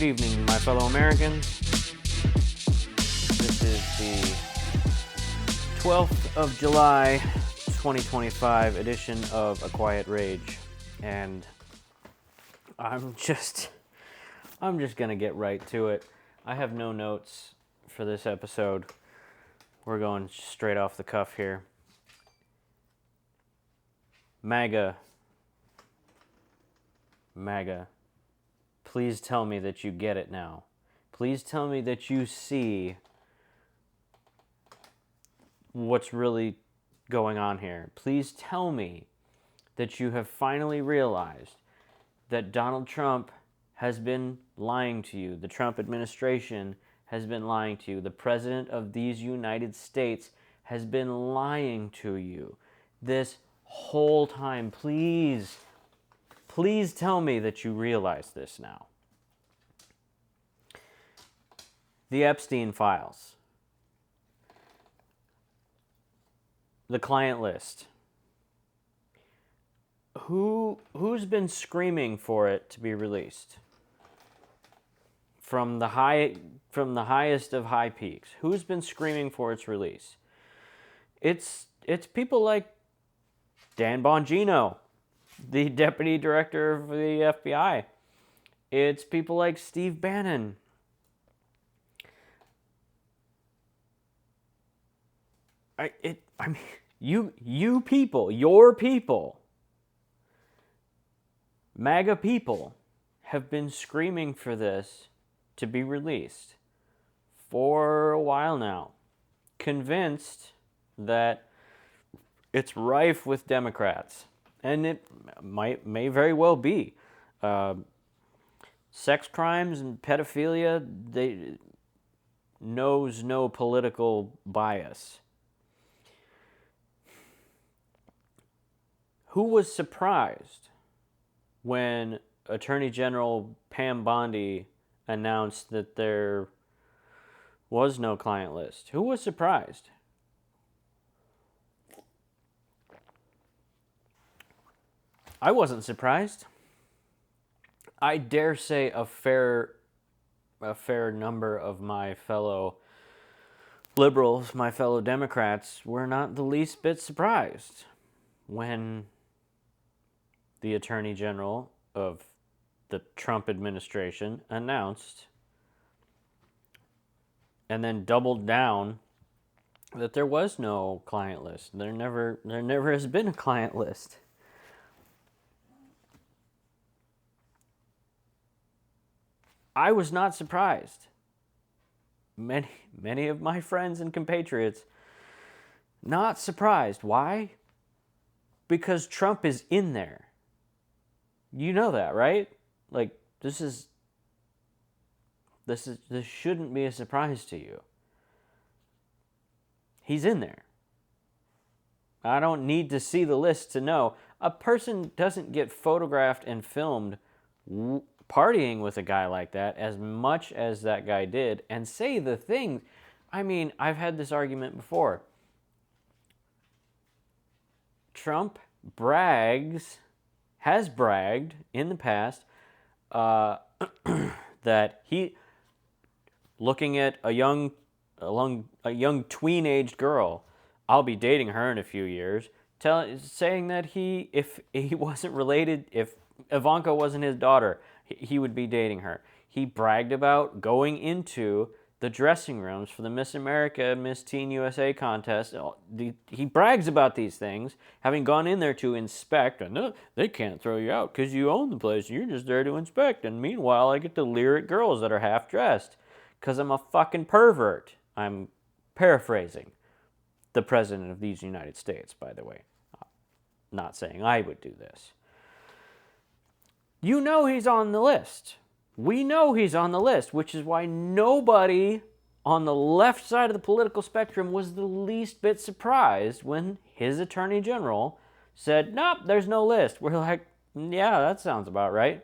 Good evening, my fellow Americans. This is the 12th of July, 2025 edition of A Quiet Rage, and I'm just gonna get right to it. I have no notes for this episode. We're going straight off the cuff here. MAGA. Please tell me that you get it now. Please tell me that you see what's really going on here. Please tell me that you have finally realized that Donald Trump has been lying to you. The Trump administration has been lying to you. The President of these United States has been lying to you this whole time. Please tell me that you realize this now. The Epstein files. The client list. Who's been screaming for it to be released? From the highest of high peaks. Who's been screaming for its release? It's people like Dan Bongino, the deputy director of the FBI. It's people like Steve Bannon. You people, your people, MAGA people, have been screaming for this to be released for a while now, convinced that it's rife with Democrats, and it may very well be. Sex crimes and pedophilia, they knows no political bias. Who was surprised when Attorney General Pam Bondi announced that there was no client list? Who was surprised? I wasn't surprised. I dare say a fair number of my fellow liberals, my fellow Democrats, were not the least bit surprised when the Attorney General of the Trump administration announced and then doubled down that there was no client list. There never has been a client list. I was not surprised. Many of my friends and compatriots not surprised. Why? Because Trump is in there. You know that, right? Like, this shouldn't be a surprise to you. He's in there. I don't need to see the list to know. A person doesn't get photographed and filmed partying with a guy like that as much as that guy did and say the things. I mean, I've had this argument before. Trump has bragged in the past that he, looking at a young tween-aged girl, I'll be dating her in a few years, saying that if he wasn't related, if Ivanka wasn't his daughter, he would be dating her. He bragged about going into the dressing rooms for the Miss America, Miss Teen USA contest. He brags about these things, having gone in there to inspect. And no, they can't throw you out because you own the place. You're just there to inspect. And meanwhile, I get to leer at girls that are half dressed because I'm a fucking pervert. I'm paraphrasing the President of these United States, by the way. Not saying I would do this. You know he's on the list. We know he's on the list, which is why nobody on the left side of the political spectrum was the least bit surprised when his Attorney General said, nope, there's no list. We're like, yeah, that sounds about right.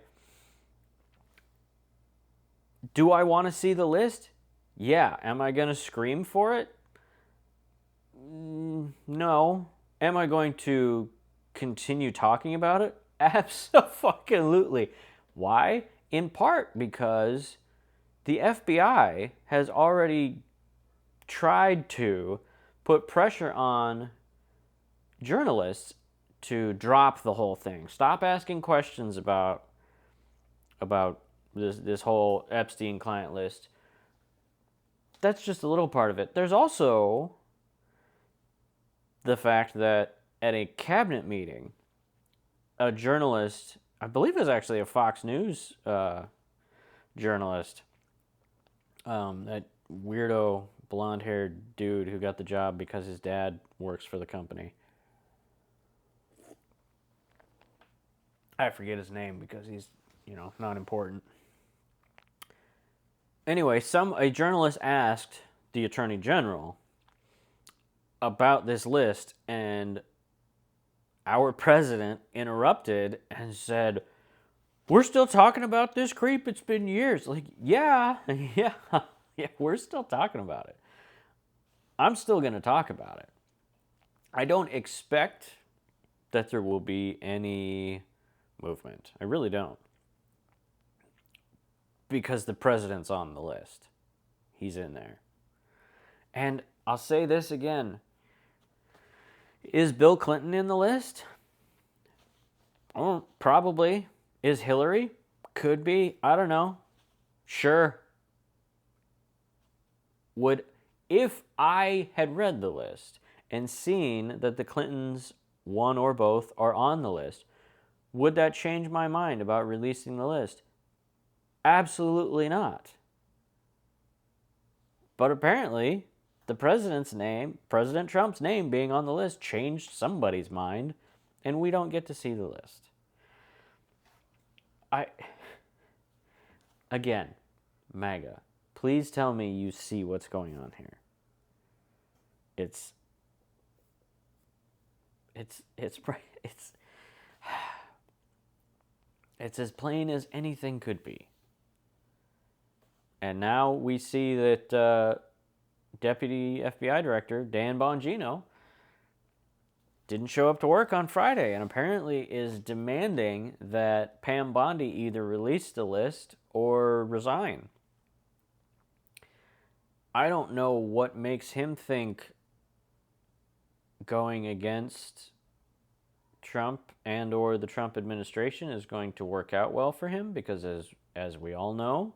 Do I want to see the list? Yeah. Am I going to scream for it? No. Am I going to continue talking about it? Absolutely. Why? In part because the FBI has already tried to put pressure on journalists to drop the whole thing. Stop asking questions about this whole Epstein client list. That's just a little part of it. There's also the fact that at a cabinet meeting, a journalist, I believe it was actually a Fox News journalist, that weirdo blonde-haired dude who got the job because his dad works for the company. I forget his name because he's, not important. Anyway, a journalist asked the Attorney General about this list, and our president interrupted and said, "We're still talking about this creep. It's been years." Like, yeah, we're still talking about it. I'm still going to talk about it. I don't expect that there will be any movement. I really don't. Because the president's on the list. He's in there. And I'll say this again. Is Bill Clinton in the list? Oh, probably. Is Hillary? Could be. I don't know. Sure. If I had read the list and seen that the Clintons, one or both, are on the list, would that change my mind about releasing the list? Absolutely not. But apparently, the president's name, President Trump's name being on the list, changed somebody's mind, and we don't get to see the list. Again, MAGA, please tell me you see what's going on here. It's as plain as anything could be. And now we see that Deputy FBI Director Dan Bongino didn't show up to work on Friday and apparently is demanding that Pam Bondi either release the list or resign. I don't know what makes him think going against Trump and or the Trump administration is going to work out well for him, because as we all know,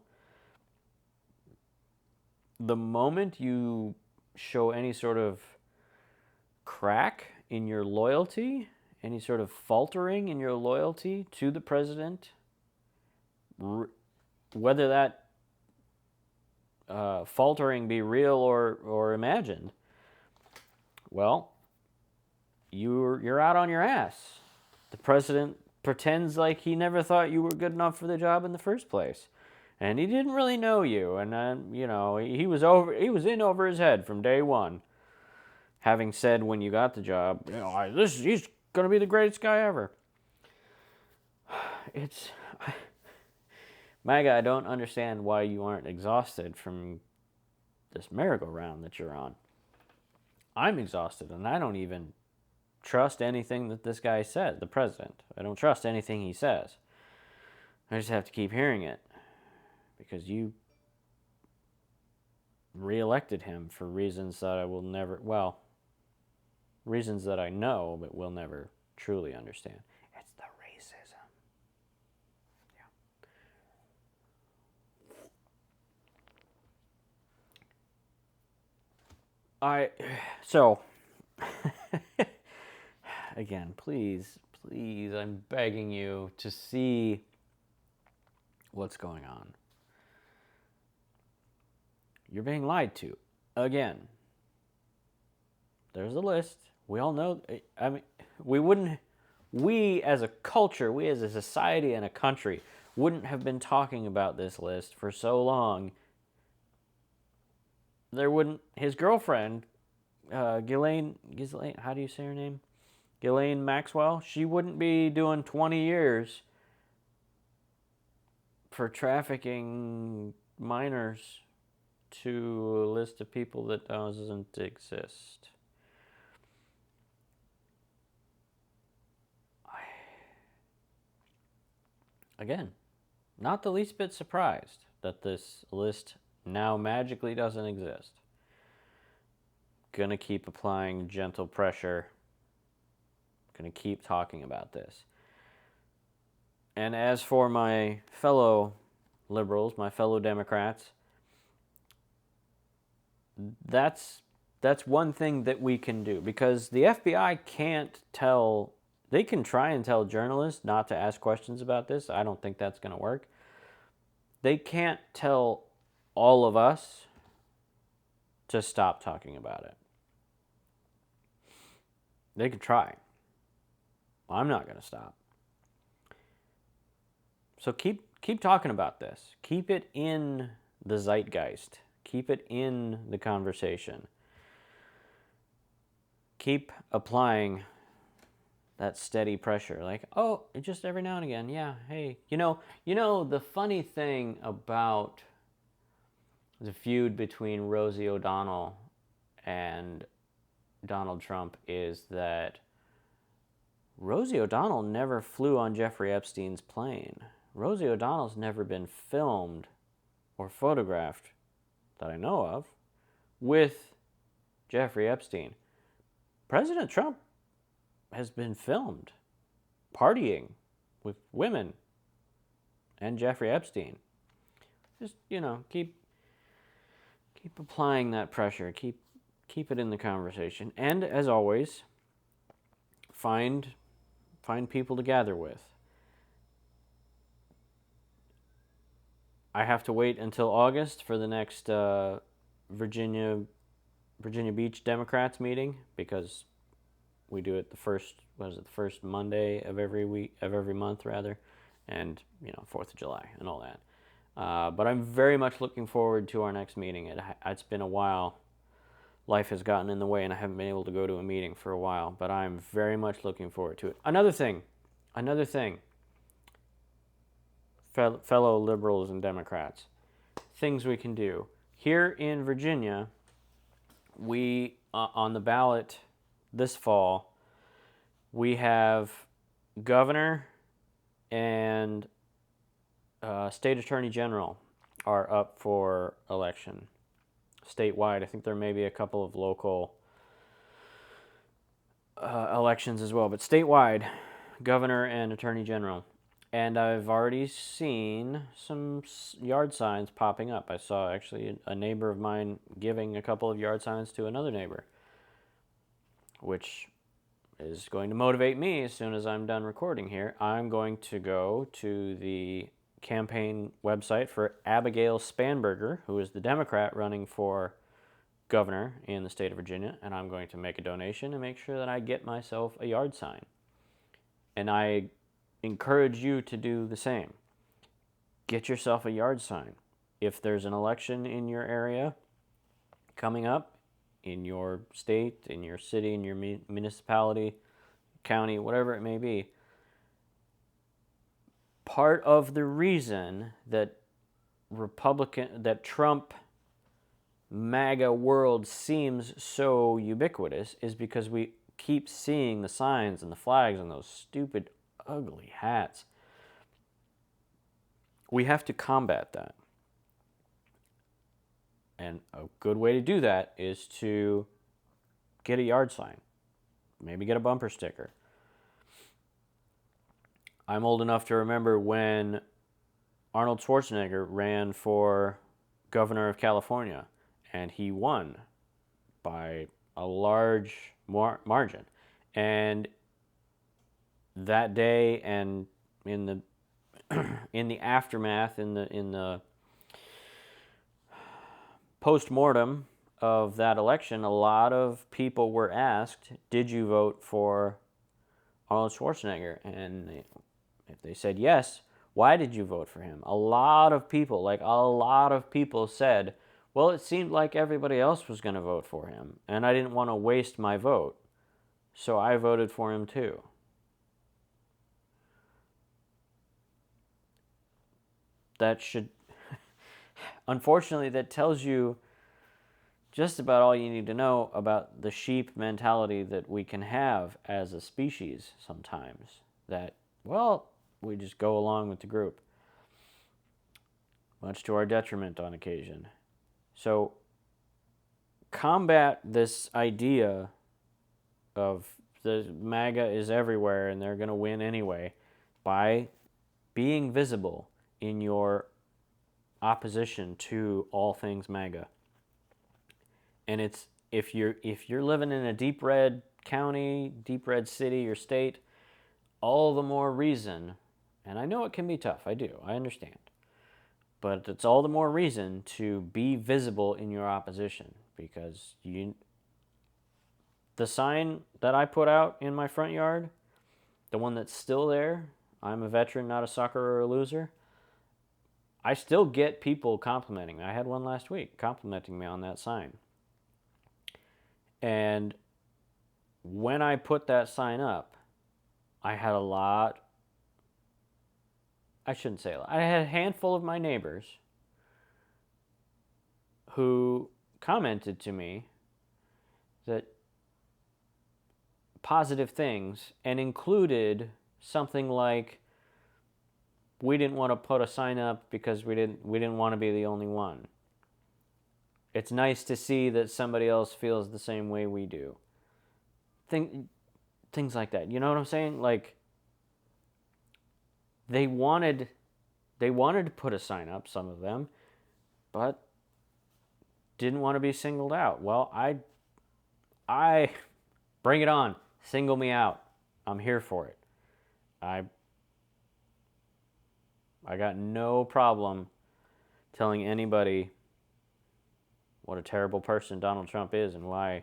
the moment you show any sort of crack in your loyalty, any sort of faltering in your loyalty to the president, whether that faltering be real or imagined, well, you're out on your ass. The president pretends like he never thought you were good enough for the job in the first place. And he didn't really know you, and then, he was in over his head from day one. Having said when you got the job, he's going to be the greatest guy ever. MAGA, I don't understand why you aren't exhausted from this merry-go-round that you're on. I'm exhausted, and I don't even trust anything that this guy said, the president. I don't trust anything he says. I just have to keep hearing it. Because you reelected him for reasons that I will never, reasons that I know but will never truly understand. It's the racism. Yeah. So, again, please, I'm begging you to see what's going on. You're being lied to. Again. There's a list. We all know. I mean, we as a culture, we as a society and a country wouldn't have been talking about this list for so long. His girlfriend, Ghislaine, how do you say her name? Ghislaine Maxwell, she wouldn't be doing 20 years for trafficking minors to a list of people that doesn't exist. Again, not the least bit surprised. that this list now magically doesn't exist. Gonna keep applying gentle pressure. Gonna keep talking about this. And as for my fellow liberals, my fellow Democrats, that's one thing that we can do, because the FBI can't tell. They can try and tell journalists not to ask questions about this. I don't think that's going to work. They can't tell all of us to stop talking about it. They could try. I'm not going to stop. So keep talking about this. Keep it in the zeitgeist. Keep it in the conversation. Keep applying that steady pressure. Like, oh, just every now and again, yeah, hey. You know the funny thing about the feud between Rosie O'Donnell and Donald Trump is that Rosie O'Donnell never flew on Jeffrey Epstein's plane. Rosie O'Donnell's never been filmed or photographed, that I know of, with Jeffrey Epstein. President Trump has been filmed partying with women and Jeffrey Epstein. Just, keep applying that pressure. Keep it in the conversation. And as always, find people to gather with. I have to wait until August for the next Virginia Beach Democrats meeting, because we do it the first Monday of every month rather, and 4th of July and all that. But I'm very much looking forward to our next meeting. It's been a while. Life has gotten in the way, and I haven't been able to go to a meeting for a while. But I'm very much looking forward to it. Another thing. Fellow liberals and Democrats, things we can do here in Virginia. We on the ballot this fall, we have governor and state attorney general are up for election statewide. I think there may be a couple of local elections as well, but statewide, governor and attorney general. And I've already seen some yard signs popping up. I saw actually a neighbor of mine giving a couple of yard signs to another neighbor, which is going to motivate me. As soon as I'm done recording here, I'm going to go to the campaign website for Abigail Spanberger, who is the Democrat running for governor in the state of Virginia, and I'm going to make a donation and make sure that I get myself a yard sign. And I encourage you to do the same. Get yourself a yard sign. If there's an election in your area coming up, in your state, in your city, in your municipality, county, whatever it may be, part of the reason that Trump MAGA world seems so ubiquitous is because we keep seeing the signs and the flags and those stupid, ugly hats. We have to combat that. And a good way to do that is to get a yard sign. Maybe get a bumper sticker. I'm old enough to remember when Arnold Schwarzenegger ran for governor of California, and he won by a large margin. And that day, and in the aftermath, in the post-mortem of that election, a lot of people were asked, did you vote for Arnold Schwarzenegger? And if they said yes, why did you vote for him? A lot of people said, well, it seemed like everybody else was going to vote for him, and I didn't want to waste my vote, so I voted for him too. Unfortunately, that tells you just about all you need to know about the sheep mentality that we can have as a species sometimes. That, well, we just go along with the group. much to our detriment on occasion. So combat this idea of the MAGA is everywhere and they're going to win anyway by being visible in your opposition to all things MAGA. And it's if you're living in a deep red county, deep red city or state, all the more reason, and I know it can be tough, I understand. But it's all the more reason to be visible in your opposition, because the sign that I put out in my front yard, the one that's still there, I'm a veteran, not a sucker or a loser, I still get people complimenting me. I had one last week complimenting me on that sign. And when I put that sign up, I had I shouldn't say a lot. I had a handful of my neighbors who commented to me that positive things, and included something like, we didn't want to put a sign up because we didn't want to be the only one. It's nice to see that somebody else feels the same way we do. Things like that. You know what I'm saying? Like, they wanted to put a sign up, some of them, but didn't want to be singled out. Well, I bring it on. Single me out. I'm here for it. I got no problem telling anybody what a terrible person Donald Trump is and why.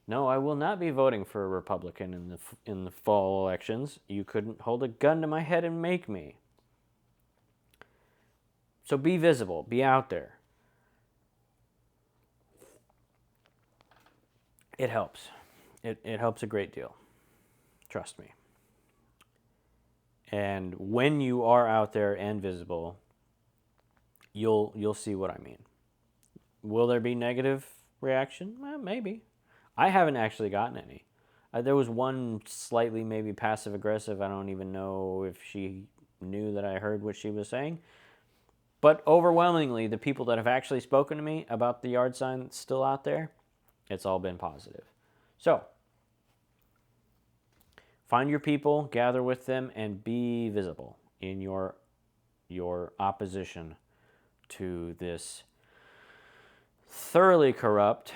No, I will not be voting for a Republican in the fall elections. You couldn't hold a gun to my head and make me. So be visible. Be out there. It helps. It helps a great deal. Trust me. And when you are out there and visible, you'll see what I mean. Will there be negative reaction? Well, maybe. I haven't actually gotten any. There was one slightly maybe passive-aggressive. I don't even know if she knew that I heard what she was saying. But overwhelmingly, the people that have actually spoken to me about the yard sign that's still out there, it's all been positive. So, find your people, gather with them, and be visible in your opposition to this thoroughly corrupt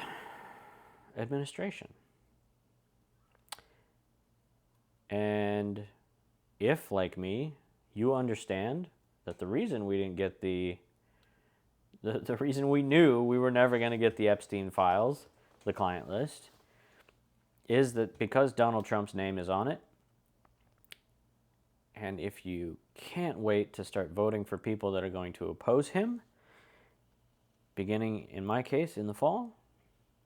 administration. And if, like me, you understand that the reason we didn't get the reason we knew we were never going to get the Epstein files, the client list, is that because Donald Trump's name is on it, and if you can't wait to start voting for people that are going to oppose him, beginning, in my case, in the fall,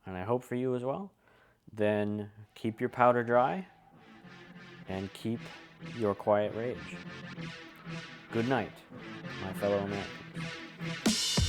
and I hope for you as well, then keep your powder dry and keep your quiet rage. Good night, my fellow Americans.